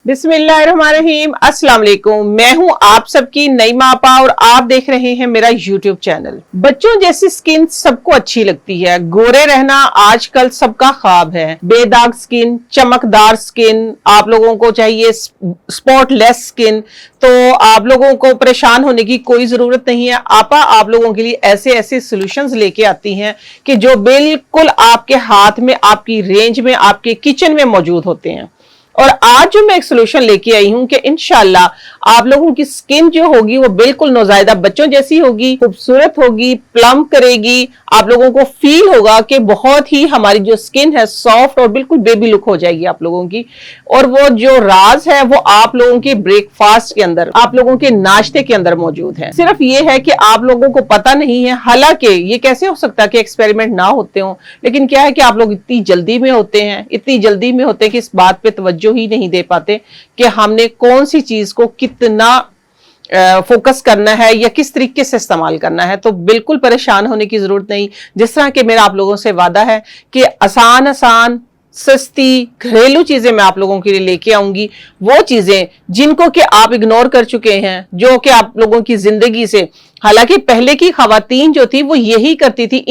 बिस्मिल्लाहिर्रहमानिर्रहीम। अस्सलाम वालेकुम। मैं हूं आप सबकी नईमा आपा और आप देख रहे हैं मेरा यूट्यूब चैनल। बच्चों जैसी स्किन सबको अच्छी लगती है। गोरे रहना आजकल सबका ख्वाब है। बेदाग स्किन, चमकदार स्किन, आप लोगों को चाहिए स्पॉटलेस स्किन। तो आप लोगों को परेशान होने की कोई जरूरत नहीं है। आपा आप लोगों के लिए ऐसे ऐसे सॉल्यूशंस लेके आती हैं कि जो बिल्कुल आपके हाथ में, आपकी रेंज में, आपके किचन में मौजूद होते हैं। और आज जो मैं एक सोल्यूशन लेके आई हूं कि इंशाल्लाह आप लोगों की स्किन जो होगी वो बिल्कुल नौजायदा बच्चों जैसी होगी, खूबसूरत होगी, प्लम करेगी। आप लोगों को फील होगा कि बहुत ही हमारी जो स्किन है सॉफ्ट और बिल्कुल बेबी लुक हो जाएगी आप लोगों की। और वो जो राज है वो आप लोगों के ब्रेकफास्ट के अंदर, आप लोगों के नाश्ते के अंदर मौजूद है। सिर्फ ये है कि आप लोगों को पता नहीं है। हालांकि ये कैसे हो सकता है कि एक्सपेरिमेंट ना होते हो, लेकिन क्या है कि आप लोग इतनी जल्दी में होते हैं, इतनी जल्दी में होते हैं कि इस बात पे तवज्जो ही नहीं दे पाते कि हमने कौन सी चीज को कितना फोकस करना है या किस तरीके से इस्तेमाल करना है। तो बिल्कुल परेशान होने की जरूरत नहीं। जिस तरह के मेरा आप लोगों से वादा है कि आसान आसान सस्ती घरेलू चीजें मैं आप लोगों के लिए लेके आऊंगी, वो चीजें जिनको कि आप इग्नोर कर चुके हैं, जो कि आप लोगों की जिंदगी से, हालांकि पहले की खवातीन जो थी वो यही करती थी,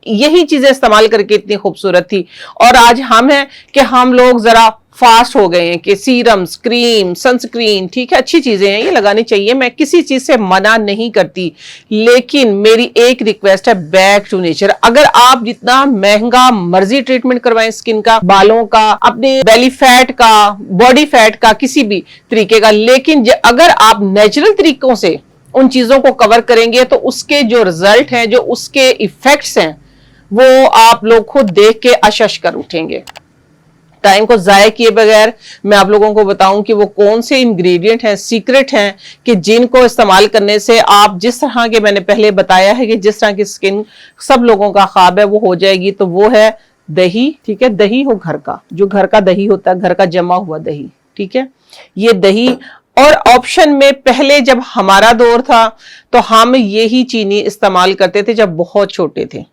यही चीजें इस्तेमाल करके इतनी खूबसूरत थी। और आज हम हैं कि हम लोग जरा फास्ट हो गए हैं कि सीरम्स, क्रीम, सनस्क्रीन, ठीक है, अच्छी चीजें हैं, ये लगानी चाहिए, मैं किसी चीज से मना नहीं करती। लेकिन मेरी एक रिक्वेस्ट है, बैक टू नेचर। अगर आप जितना महंगा मर्जी ट्रीटमेंट करवाएं स्किन का, बालों का, अपने बेली फैट का, बॉडी फैट का, किसी भी तरीके का, लेकिन अगर आप नेचुरल तरीकों से उन चीजों को कवर करेंगे तो उसके जो रिजल्ट हैं, जो उसके इफेक्ट्स हैं, वो आप लोग खुद देख के अशश कर उठेंगे। टाइम को जाया किए बगैर मैं आप लोगों को बताऊं कि वो कौन से इंग्रेडिएंट हैं, सीक्रेट हैं, कि जिनको इस्तेमाल करने से आप जिस तरह के, मैंने पहले बताया है कि जिस तरह की स्किन सब लोगों का ख्वाब है वो हो जाएगी। तो वो है दही, ठीक है, दही हो घर का, जो घर का दही होता है, घर का जमा हुआ दही, ठीक है, ये दही। और ऑप्शन में पहले जब हमारा दौर था तो हम यही चीनी इस्तेमाल करते थे जब बहुत छोटे थे,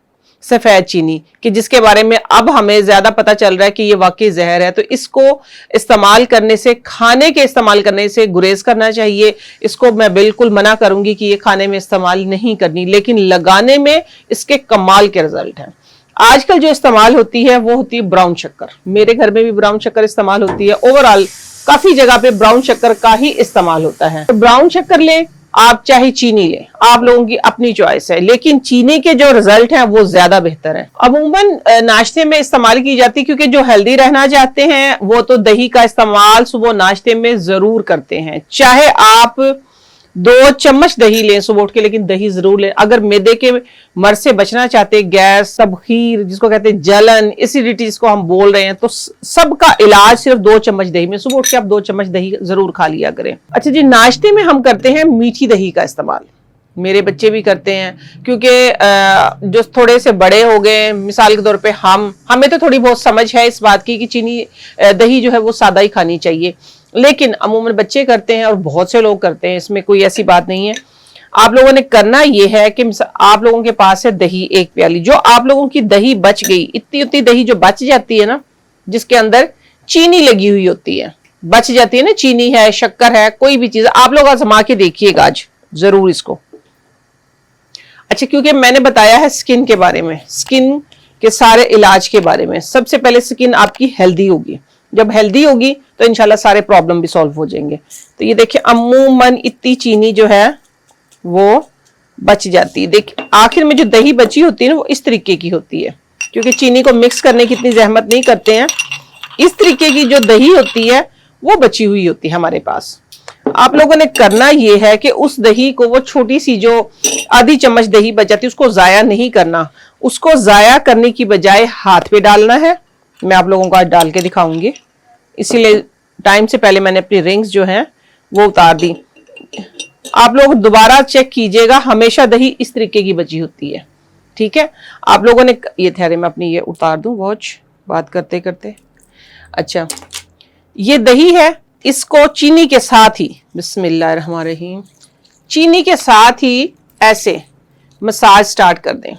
सफेद चीनी, कि जिसके बारे में अब हमें ज्यादा पता चल रहा है कि ये वाकई जहर है। तो इसको इस्तेमाल करने से, खाने के इस्तेमाल करने से गुरेज करना चाहिए। इसको मैं बिल्कुल मना करूंगी कि ये खाने में इस्तेमाल नहीं करनी, लेकिन लगाने में इसके कमाल के रिजल्ट हैं। आजकल जो इस्तेमाल होती है वो होती है ब्राउन शक्कर। मेरे घर में भी ब्राउन शक्कर इस्तेमाल होती है। ओवरऑल काफी जगह पे ब्राउन शक्कर का ही इस्तेमाल होता है। तो ब्राउन शक्कर लें आप, चाहे चीनी लें, आप लोगों की अपनी चॉइस है, लेकिन चीनी के जो रिजल्ट हैं वो ज्यादा बेहतर है। अमूमन नाश्ते में इस्तेमाल की जाती है, क्योंकि जो हेल्दी रहना चाहते हैं वो तो दही का इस्तेमाल सुबह नाश्ते में जरूर करते हैं। चाहे आप 2 चम्मच दही लें सुबह उठ के, लेकिन दही जरूर लें। अगर मैदे के मर्ज से बचना चाहते हैं, गैस, तबखीर जिसको कहते हैं, जलन, एसिडिटी जिसको हम बोल रहे हैं, तो सबका इलाज सिर्फ 2 चम्मच दही में। सुबह उठ के आप 2 चम्मच दही जरूर खा लिया करें। अच्छा जी, नाश्ते में हम करते हैं मीठी दही का इस्तेमाल, मेरे बच्चे भी करते हैं, क्योंकि जो थोड़े से बड़े हो गए, मिसाल के तौर पे हमें तो थोड़ी बहुत समझ है इस बात की कि चीनी दही जो है वो सादा ही खानी चाहिए, लेकिन अमूमन बच्चे करते हैं और बहुत से लोग करते हैं, इसमें कोई ऐसी बात नहीं है। आप लोगों ने करना ये है कि आप लोगों के पास है दही 1 प्याली, जो आप लोगों की दही बच गई, इतनी उतनी दही जो बच जाती है ना, जिसके अंदर चीनी लगी हुई होती है, बच जाती है ना, चीनी है, शक्कर है, कोई भी चीज, आप लोग आजमा के देखिएगा आज जरूर इसको। अच्छा, क्योंकि मैंने बताया है स्किन के बारे में, स्किन के सारे इलाज के बारे में। सबसे पहले स्किन आपकी हेल्दी होगी, जब हेल्दी होगी तो इंशाल्लाह सारे प्रॉब्लम भी सॉल्व हो जाएंगे। तो ये देखिए, अमूमन इतनी चीनी जो है वो बच जाती है। देखिए आखिर में जो दही बची होती है ना वो इस तरीके की होती है, क्योंकि चीनी को मिक्स करने की इतनी जहमत नहीं करते हैं। इस तरीके की जो दही होती है वो बची हुई होती है हमारे पास। आप लोगों ने करना ये है कि उस दही को, वो छोटी सी जो आधी चम्मच दही बच जाती है, उसको जाया नहीं करना। उसको जाया करने की बजाय हाथ पे डालना है। मैं आप लोगों को आज डाल के दिखाऊंगी, इसीलिए टाइम से पहले मैंने अपनी रिंग्स जो हैं वो उतार दी। आप लोग दोबारा चेक कीजिएगा, हमेशा दही इस तरीके की बची होती है, ठीक है। आप लोगों ने, ये ठहरे मैं अपनी ये उतार दूं वॉच बात करते करते। अच्छा, ये दही है, इसको चीनी के साथ ही, बिस्मिल्लाहिर्रहमानिर्रहीम, चीनी के साथ ही ऐसे मसाज स्टार्ट कर दें।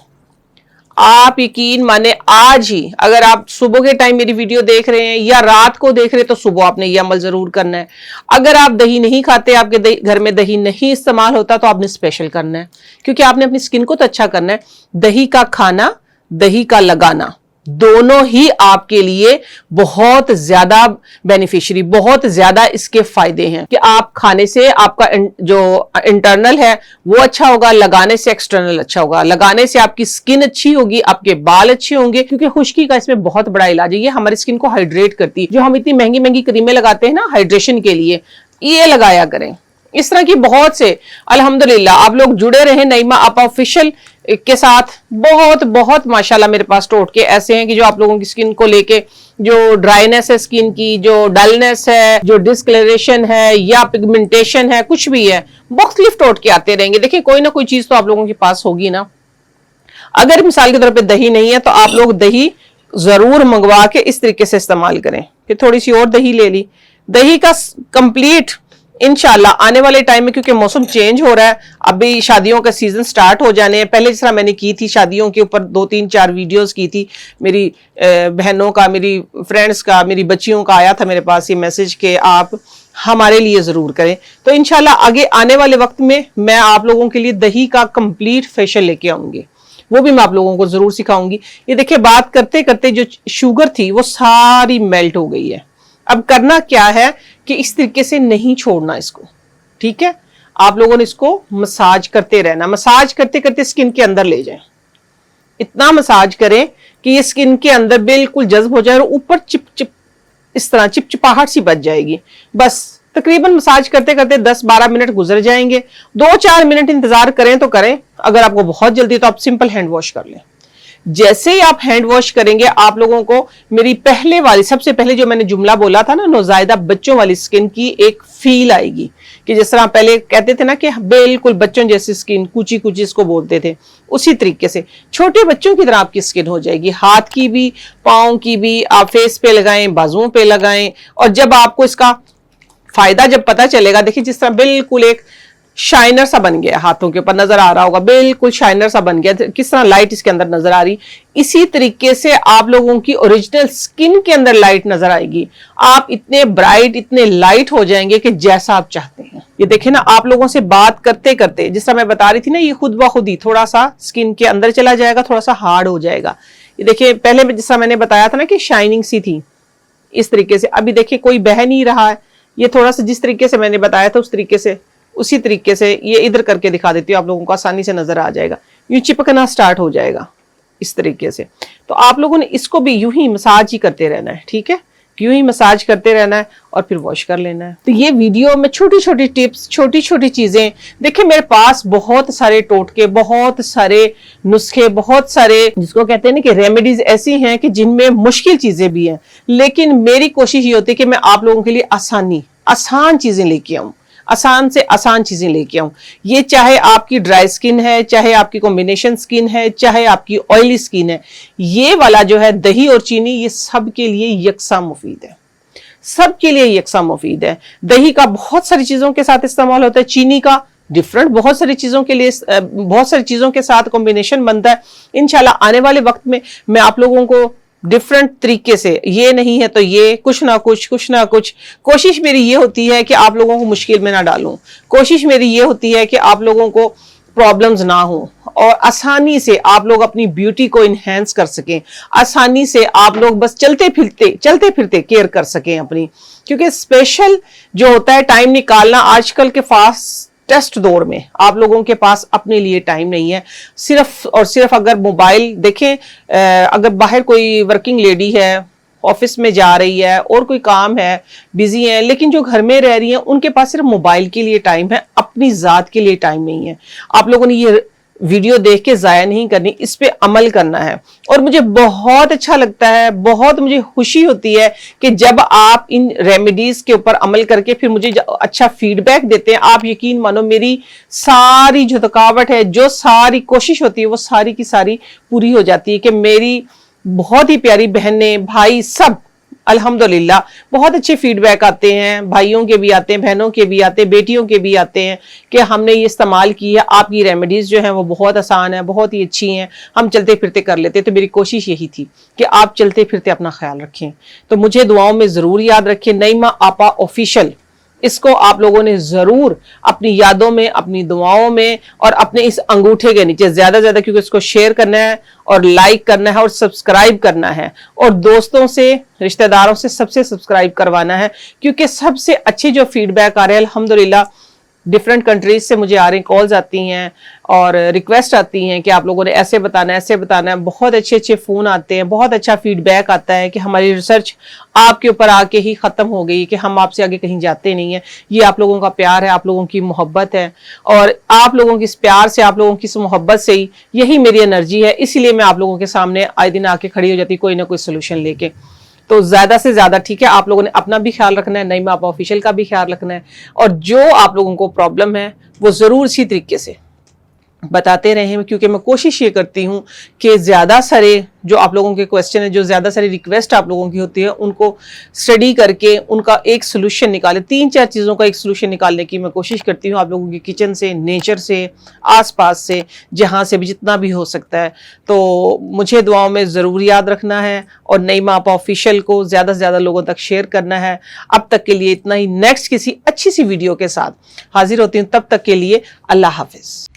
आप यकीन माने आज ही अगर आप सुबह के टाइम मेरी वीडियो देख रहे हैं या रात को देख रहे हैं तो सुबह आपने ये अमल जरूर करना है। अगर आप दही नहीं खाते, आपके घर में दही नहीं इस्तेमाल होता, तो आपने स्पेशल करना है, क्योंकि आपने अपनी स्किन को तो अच्छा करना है। दही का खाना, दही का लगाना, दोनों ही आपके लिए बहुत ज्यादा बेनिफिशियरी, बहुत ज्यादा इसके फायदे हैं कि आप खाने से आपका जो इंटरनल है वो अच्छा होगा, लगाने से एक्सटर्नल अच्छा होगा। लगाने से आपकी स्किन अच्छी होगी, आपके बाल अच्छे होंगे, क्योंकि खुश्की का इसमें बहुत बड़ा इलाज है। ये हमारी स्किन को हाइड्रेट करती है। जो हम इतनी महंगी महंगी क्रीमें लगाते हैं ना हाइड्रेशन के लिए, ये लगाया करें। इस तरह की बहुत से अल्हम्दुलिल्लाह आप लोग जुड़े रहे नईमा आपा ऑफिशियल के साथ। बहुत बहुत माशाल्लाह मेरे पास टोटके ऐसे हैं कि जो आप लोगों की स्किन को लेके, जो ड्राइनेस है स्किन की, जो डलनेस है, जो डिस्कलरेशन है या पिगमेंटेशन है, कुछ भी है, मुख्तलिफ टोटके आते रहेंगे। देखिए कोई ना कोई चीज तो आप लोगों के पास होगी ना। अगर मिसाल के तौर पे दही नहीं है तो आप लोग दही जरूर मंगवा के इस तरीके से इस्तेमाल करें कि थोड़ी सी और दही ले ली। दही का कंप्लीट इंशाल्लाह आने वाले टाइम में, क्योंकि मौसम चेंज हो रहा है, अभी शादियों का सीजन स्टार्ट हो जाने हैं। पहले जिस तरह मैंने की थी शादियों के ऊपर 2-3-4 वीडियोस की थी, मेरी बहनों का, मेरी फ्रेंड्स का, मेरी बच्चियों का आया था मेरे पास ये मैसेज कि आप हमारे लिए जरूर करें। तो इंशाल्लाह आगे आने वाले वक्त में मैं आप लोगों के लिए दही का कंप्लीट फेशियल लेके आऊंगी, वो भी मैं आप लोगों को जरूर सिखाऊंगी। ये देखिए बात करते करते जो शुगर थी वो सारी मेल्ट हो गई है। अब करना क्या है कि इस तरीके से नहीं छोड़ना इसको, ठीक है। आप लोगों ने इसको मसाज करते रहना, मसाज करते करते स्किन के अंदर ले जाएं। इतना मसाज करें कि ये स्किन के अंदर बिल्कुल जज्ब हो जाए और ऊपर चिप चिप इस तरह चिपचिपाहट सी बच जाएगी। बस तकरीबन मसाज करते करते 10-12 मिनट गुजर जाएंगे। 2-4 मिनट इंतजार करें तो करें, अगर आपको बहुत जल्दी तो आप सिंपल हैंड वॉश कर लें। जैसे ही आप हैंड वॉश करेंगे आप लोगों को मेरी पहले वाली, सबसे पहले जो मैंने जुमला बोला था ना, नौजायदा बच्चों वाली स्किन की एक फील आएगी कि जिस तरह पहले कहते थे ना कि बिल्कुल बच्चों जैसी स्किन, कुची कुची इसको बोलते थे, उसी तरीके से छोटे बच्चों की तरह आपकी स्किन हो जाएगी। हाथ की भी, पाँव की भी, आप फेस पे लगाएं, बाजुओं पे लगाएं। और जब आपको इसका फायदा जब पता चलेगा, देखिए जिस तरह बिल्कुल एक शाइनर सा बन गया, हाथों के ऊपर नजर आ रहा होगा, बिल्कुल शाइनर सा बन गया, किस तरह लाइट इसके अंदर नजर आ रही, इसी तरीके से आप लोगों की ओरिजिनल स्किन के अंदर लाइट नजर आएगी। आप इतने ब्राइट, इतने लाइट हो जाएंगे कि जैसा आप चाहते हैं। ये देखें ना, आप लोगों से बात करते करते, जिस तरह मैं बता रही थी ना, ये खुद ब खुद ही थोड़ा सा स्किन के अंदर चला जाएगा, थोड़ा सा हार्ड हो जाएगा। ये देखिए पहले जिस तरह मैंने बताया था ना कि शाइनिंग सी थी, इस तरीके से अभी देखिए कोई बह नहीं रहा है। ये थोड़ा सा जिस तरीके से मैंने बताया था उस तरीके से, उसी तरीके से ये इधर करके दिखा देती हूँ, आप लोगों को आसानी से नजर आ जाएगा। यूं चिपकना स्टार्ट हो जाएगा इस तरीके से। तो आप लोगों ने इसको भी यूं ही मसाज ही करते रहना है, ठीक है, यूं ही मसाज करते रहना है और फिर वॉश कर लेना है। तो ये वीडियो में छोटी छोटी टिप्स, छोटी छोटी चीजें, देखिए मेरे पास बहुत सारे टोटके, बहुत सारे नुस्खे, बहुत सारे जिसको कहते हैं ना कि रेमेडीज ऐसी हैं कि जिनमें मुश्किल चीजें भी हैं, लेकिन मेरी कोशिश ये होती है कि मैं आप लोगों के लिए आसान चीजें लेके आऊं, आसान से आसान चीजें लेके आऊं। ये चाहे आपकी ड्राई स्किन है, चाहे आपकी कॉम्बिनेशन स्किन है, चाहे आपकी ऑयली स्किन है, ये वाला जो है दही और चीनी, ये सबके लिए यकसा मुफीद है, सबके लिए यकसा मुफीद है। दही का बहुत सारी चीजों के साथ इस्तेमाल होता है, चीनी का डिफरेंट बहुत सारी चीजों के लिए, बहुत सारी चीजों के साथ कॉम्बिनेशन बनता है। इंशाल्लाह आने वाले वक्त में मैं आप लोगों को डिफरेंट तरीके से, ये नहीं है तो ये, कुछ ना कुछ कोशिश मेरी ये होती है कि आप लोगों को मुश्किल में ना डालूं। कोशिश मेरी ये होती है कि आप लोगों को प्रॉब्लम्स ना हो और आसानी से आप लोग अपनी ब्यूटी को इनहेंस कर सकें, आसानी से आप लोग बस चलते फिरते केयर कर सकें अपनी। क्योंकि स्पेशल जो होता है टाइम निकालना, आजकल के फास्ट टेस्ट दौर में आप लोगों के पास अपने लिए टाइम नहीं है। सिर्फ और सिर्फ अगर मोबाइल देखें, अगर बाहर कोई वर्किंग लेडी है, ऑफिस में जा रही है और कोई काम है, बिजी है, लेकिन जो घर में रह रही है उनके पास सिर्फ मोबाइल के लिए टाइम है, अपनी जात के लिए टाइम नहीं है। आप लोगों ने ये वीडियो देख के जाया नहीं करनी, इस पे अमल करना है। और मुझे बहुत अच्छा लगता है, बहुत मुझे खुशी होती है कि जब आप इन रेमेडीज के ऊपर अमल करके फिर मुझे अच्छा फीडबैक देते हैं। आप यकीन मानो मेरी सारी जो थकावट है, जो सारी कोशिश होती है, वो सारी की सारी पूरी हो जाती है कि मेरी बहुत ही प्यारी बहनें, भाई सब अल्हम्दुलिल्लाह बहुत अच्छे फीडबैक आते हैं, भाइयों के भी आते हैं, बहनों के भी आते हैं, बेटियों के भी आते हैं कि हमने ये इस्तेमाल की है, आपकी रेमेडीज जो हैं वो बहुत आसान है, बहुत ही अच्छी हैं, हम चलते फिरते कर लेते। तो मेरी कोशिश यही थी कि आप चलते फिरते अपना ख्याल रखें। तो मुझे दुआओं में ज़रूर याद रखें। नईमा आपा ऑफिशियल, इसको आप लोगों ने जरूर अपनी यादों में, अपनी दुआओं में और अपने इस अंगूठे के नीचे ज्यादा ज्यादा, क्योंकि इसको शेयर करना है और लाइक करना है और सब्सक्राइब करना है और दोस्तों से, रिश्तेदारों से सबसे सब्सक्राइब करवाना है, क्योंकि सबसे अच्छे जो फीडबैक आ रहे हैं अल्हम्दुलिल्लाह, डिफरेंट कंट्रीज से मुझे आ रही कॉल्स आती हैं और रिक्वेस्ट आती हैं कि आप लोगों ने ऐसे बताना है, ऐसे बताना है। बहुत अच्छे अच्छे फोन आते हैं, बहुत अच्छा फीडबैक आता है कि हमारी रिसर्च आपके ऊपर आके ही खत्म हो गई, कि हम आपसे आगे कहीं जाते नहीं है। ये आप लोगों का प्यार है, आप लोगों की मोहब्बत है, और आप लोगों की इस प्यार से, आप लोगों की इस मोहब्बत से ही यही मेरी एनर्जी है। इसीलिए मैं आप लोगों के सामने आए दिन आके खड़ी हो जाती, कोई ना कोई सोल्यूशन लेके। तो ज्यादा से ज्यादा, ठीक है, आप लोगों ने अपना भी ख्याल रखना है, नईमा आपा ऑफिशियल का भी ख्याल रखना है, और जो आप लोगों को प्रॉब्लम है वो जरूर इसी तरीके से बताते रहें, क्योंकि मैं कोशिश ये करती हूँ कि ज़्यादा सारे जो आप लोगों के क्वेश्चन है, जो ज़्यादा सारी रिक्वेस्ट आप लोगों की होती है, उनको स्टडी करके उनका एक सोल्यूशन निकाले। 3-4 चीज़ों का एक सोल्यूशन निकालने की मैं कोशिश करती हूँ, आप लोगों की किचन से, नेचर से, आसपास से, जहाँ से भी जितना भी हो सकता है। तो मुझे दुआओं में ज़रूर याद रखना है और नईमा आपा ऑफिशियल को ज़्यादा से ज़्यादा लोगों तक शेयर करना है। अब तक के लिए इतना ही। नेक्स्ट किसी अच्छी सी वीडियो के साथ हाजिर होती हूँ, तब तक के लिए अल्लाह हाफिज़।